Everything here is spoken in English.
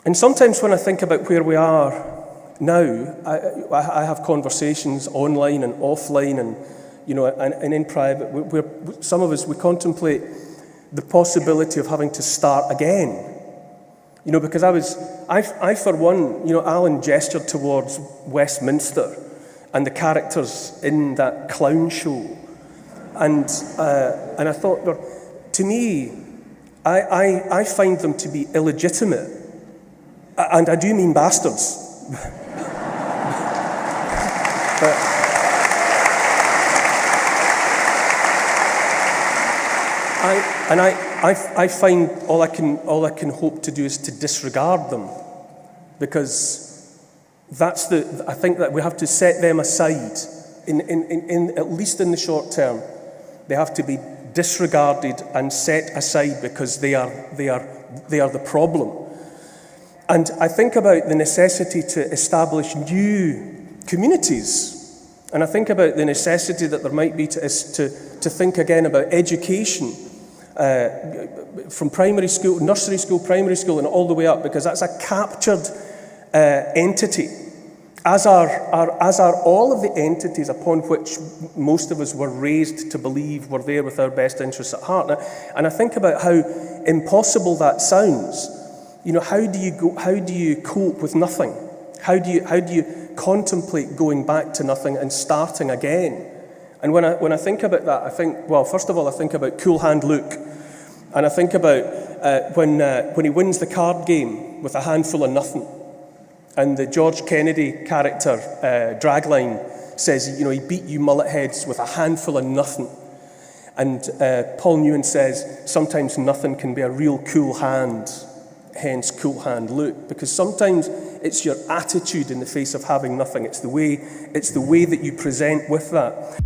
And sometimes when I think about where we are now, I have conversations online and offline and in private, where some of us, we contemplate the possibility of having to start again. Because I for one, Alan gestured towards Westminster and the characters in that clown show. And I thought, to me, I find them to be illegitimate. And I do mean bastards. But I find all I can hope to do is to disregard them, because I think that we have to set them aside in at least in the short term. They have to be disregarded and set aside because they are the problem. And I think about the necessity to establish new communities, and I think about the necessity that there might be to think again about education from primary school, nursery school, primary school, and all the way up, because that's a captured entity, as are all of the entities upon which most of us were raised to believe were there with our best interests at heart. And I think about how impossible that sounds. How do you cope with nothing? How do you contemplate going back to nothing and starting again? And when I think about that, I think, well, first of all, I think about Cool Hand Luke, and I think about when he wins the card game with a handful of nothing, and the George Kennedy character Dragline says, he beat you mullet heads with a handful of nothing, and Paul Newman says sometimes nothing can be a real cool hand. Hence, Cool Hand Luke, because sometimes it's your attitude in the face of having nothing. It's the way that you present with that.